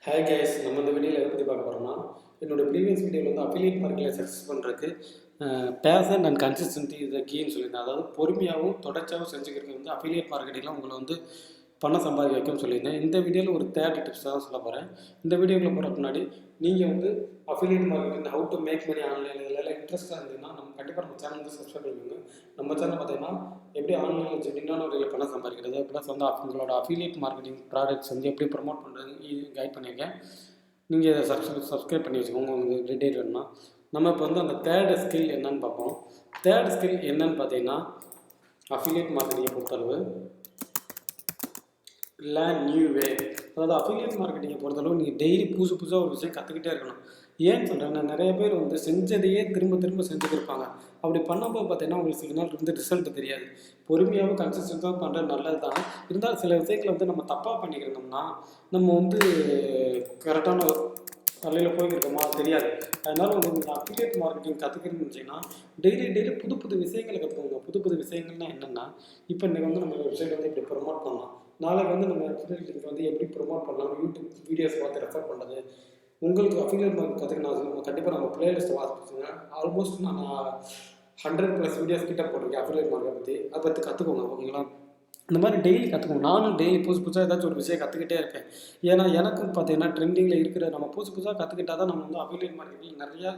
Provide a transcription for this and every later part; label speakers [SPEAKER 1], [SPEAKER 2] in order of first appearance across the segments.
[SPEAKER 1] Hi guys, நம்ம இந்த வீடியோவில் எதை பற்றி பார்க்க போகிறோம்னா, என்னோட ப்ரீவியஸ் வீடியோவில் வந்து அஃபிலியேட் மார்க்கெட்டில் சக்ஸஸ் பண்ணுறதுக்கு பேஷன் அண்ட் கன்சிஸ்டன்சி இதை கீன்னு சொல்லியிருந்தேன். அதாவது பொறுமையாகவும் தொடர்ச்சியாகவும் செஞ்சுக்கிறது வந்து அஃபிலியேட் மார்க்கெட்டிங்கில் உங்களை வந்து பணம் சம்பாதிக்க வைக்கும்னு சொல்லியிருந்தேன். இந்த வீடியோவில் ஒரு தேர்ட் டிப்ஸ் தான் சொல்ல போகிறேன். இந்த வீடியோக்குள்ள போகிறதுக்கு முன்னாடி நீங்கள் வந்து affiliate marketing how to make money online இதெல்லாம் இன்ட்ரெஸ்ட்டாக இருந்தீங்கன்னா நம்ம கண்டிப்பாக நம்ம சேனல் வந்து சப்ஸ்கிரைப் பண்ணிக்கோங்க. நம்ம சேனல் பார்த்தீங்கன்னா எப்படி ஆன்லைனில் ஜென்யூனான வழியில் பணம் சம்பாதிக்கிறது ப்ளஸ் வந்து உங்களோட அஃபிலியேட் மார்க்கெட்டிங் ப்ராடக்ட்ஸ் வந்து எப்படி ப்ரொமோட் பண்ணுறது கைட் பண்ணியிருக்கேன். நீங்கள் இதை சப்ஸ்கிரைப் பண்ணி வச்சுக்கோங்க உங்களுக்கு டீட்டெயில் வேணும்னா. நம்ம இப்போ வந்து அந்த தேர்ட் ஸ்கில் என்னன்னு பார்ப்போம். தேர்ட் ஸ்கில் என்னன்னு பார்த்தீங்கன்னா அஃபிலியேட் மார்க்கெட்டிங்கை பொறுத்தளவு லேர்ன் நியூ வே. அதாவது அஃபிலியேட் மார்க்கெட்டிங்கை பொறுத்தளவு நீங்கள் டெய்லி புதுசாக ஒரு விஷயம் கற்றுக்கிட்டே இருக்கணும். ஏன்னு சொல்கிறேன்னா நிறைய பேர் வந்து செஞ்சதையே திரும்ப செஞ்சுட்டு இருப்பாங்க. அப்படி பண்ணும்போது பார்த்தீங்கன்னா உங்களுக்கு சில நாள் வந்து ரிசல்ட் தெரியாது. பொறுமையாகவும் கன்சிஸ்டன்ஸாக பண்ணுறது நல்லது தான். இருந்தாலும் சில விஷயங்களை வந்து நம்ம தப்பாக பண்ணிக்கிறோம்னா நம்ம வந்து கரெக்டான வழியில் போயிருக்கோமா தெரியாது. அதனால் வந்து நீங்கள் அஃபிலியேட் மார்க்கெட்டிங் கற்றுக்கணும்னு வச்சிங்கன்னா டெய்லி புது விஷயங்களை கற்றுக்கோங்க. புது விஷயங்கள்னால் என்னென்னா, இப்போ இன்றைக்கி வந்து நம்ம வெப்சைட் வந்து இப்படி ப்ரொமோட் பண்ணலாம், நாளைக்கு வந்து நம்ம அஃபிலியேட் வந்து எப்படி ப்ரொமோட் பண்ணலாம், யூடியூப் வீடியோஸ் பார்த்து ரெஃபர் பண்ணுறது. உங்களுக்கு அஃபிலியேட் மார்க்கெட் கற்றுக்கணும் கண்டிப்பாக நம்ம பிளேலிஸ்ட்டை வாசிச்சுங்க. ஆல்மோஸ்ட் நான் 100+ வீடியோஸ் கிட்ட போட்டிருக்கேன் அஃபிலியேட் மார்க்கெட் பற்றி. அதை பற்றி கற்றுக்கோங்க ஓகேங்களா. இந்த மாதிரி டெய்லி கற்றுக்கணும். நானும் டெய்லி புதுசாக ஏதாச்சும் ஒரு விஷயம் கற்றுக்கிட்டே இருக்கேன். ஏன்னா எனக்கும் பார்த்தீங்கன்னா ட்ரெண்டிங்கில் இருக்கிற நம்ம புதுசாக கற்றுக்கிட்டா தான் நம்ம வந்து அஃபிலியேட் மார்க்கெட்டில் நிறையா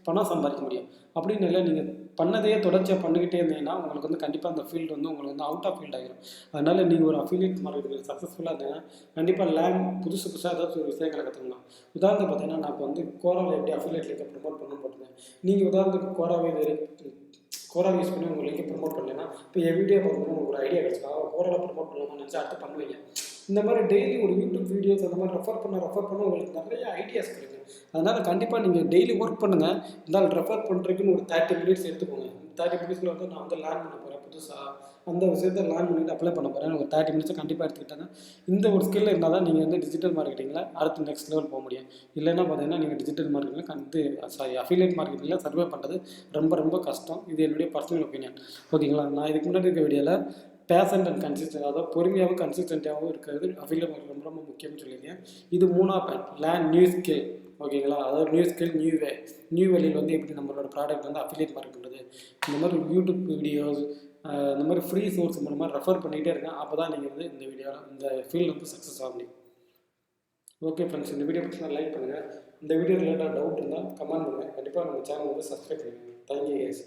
[SPEAKER 1] பணம் சம்பாதிக்க முடியும். அப்படின்னு இல்லை, நீங்கள் பண்ணதையே தொடர்ச்சியாக பண்ணிக்கிட்டே இருந்தீங்கன்னா உங்களுக்கு வந்து கண்டிப்பாக அந்த ஃபீல்டு வந்து உங்களுக்கு வந்து அவுட் ஆஃப் ஃபீல்ட் ஆகிடும். அதனால் நீங்கள் ஒரு அஃபிலியேட் மார்க்கெட்டில் சக்ஸஸ்ஃபுல்லாக இருந்தீங்கன்னா கண்டிப்பாக புதுசாக ஏதாச்சும் ஒரு விஷயங்களை கற்றுக்கணும். உதாரணத்துக்கு பார்த்தீங்கன்னா நான் இப்போ வந்து கோராவில் எப்படி அஃபிலியேட் லிங்கை ப்ரொமோட் பண்ணணும்னு போட்டிருந்தேன். நீங்கள் உதாரணத்துக்கு கோரா யூஸ் பண்ணி உங்கள் லிங்கை ப்ரொமோட் பண்ணலைன்னா இப்போ என் வீடியோ பார்க்கும்போது ஒரு ஐடியா கிடச்சிக்கா கோராவில் ப்ரொமோட் பண்ணலாமா நினச்சி அடுத்து பண்ணுவீங்க. இந்த மாதிரி டெய்லி ஒரு யூடியூப் வீடியோஸ் அந்த மாதிரி ரெஃபர் பண்ண உங்களுக்கு நிறைய ஐடியாஸ் கிடைக்கும். அதனால் கண்டிப்பாக நீங்கள் டெய்லி ஒர்க் பண்ணுங்கள். இருந்தாலும் ரெஃபர் பண்ணுறதுக்குன்னு ஒரு 30 மினிட்ஸ் எடுத்துக்கோங்க. 30 மினிட்ஸில் வந்து நான் வந்து லேர்ன் பண்ண போகிறேன். புதுசாக அந்த விஷயத்தை லேர்ன் பண்ணிட்டு அப்ளை பண்ண போகிறேன். ஒரு 30 மினிட்ஸை கண்டிப்பாக எடுத்துக்கிட்டாங்க. இந்த ஒரு ஸ்கில் இருந்தால் தான் நீங்கள் வந்து டிஜிட்டல் மார்க்கெட்டிங்கில் அடுத்து நெக்ஸ்ட் லெவல் போக முடியும். இல்லைன்னா பார்த்தீங்கன்னா நீங்கள் டிஜிட்டல் மார்க்கெட்டிங்கில் அஃபிலியேட் மார்க்கெட்டிங்கில் சர்வே பண்ணுறது ரொம்ப கஷ்டம். இது என்னுடைய பர்சனல் ஒப்பீனியன் ஓகேங்களா. நான் இதுக்கு முன்னாடி இருக்க வீடியோவில் பேஷன் அண்ட் கன்சிஸ்டன்ட், அதாவது பொறுமையாகவும் கன்சிஸ்டன்ட்டாகவும் இருக்கிறது அஃபிலியேட் மார்க்கெட் ரொம்ப முக்கியம்னு சொல்லியிருக்கேன். இது 3ஆவது பாயிண்ட், லேர்ன் நியூ ஸ்கில் ஓகேங்களா. அதாவது நியூ ஸ்கில் நியூ வழியில் வந்து எப்படி நம்மளோட ப்ராடக்ட் வந்து அஃபிலியேட் மார்க்கெட் பண்ணுறது. இந்த மாதிரி யூடியூப் வீடியோஸ் இந்த மாதிரி ஃப்ரீ சோர்ஸ் மூலமாக ரெஃபர் பண்ணிகிட்டே இருக்கேன். அப்போ தான் நீங்கள் வந்து இந்த ஃபீல்டு வந்து சக்ஸஸ் ஆக முடியும். ஓகே ஃப்ரெண்ட்ஸ், இந்த வீடியோ பற்றி லைக் பண்ணுங்கள். இந்த வீடியோ ரிலேட்டடாக டவுட் இருந்தால் கமெண்ட் பண்ணுங்கள். கண்டிப்பாக நம்ம சேனல் வந்து சப்ஸ்கிரைப் பண்ணுங்கள். Thank you guys.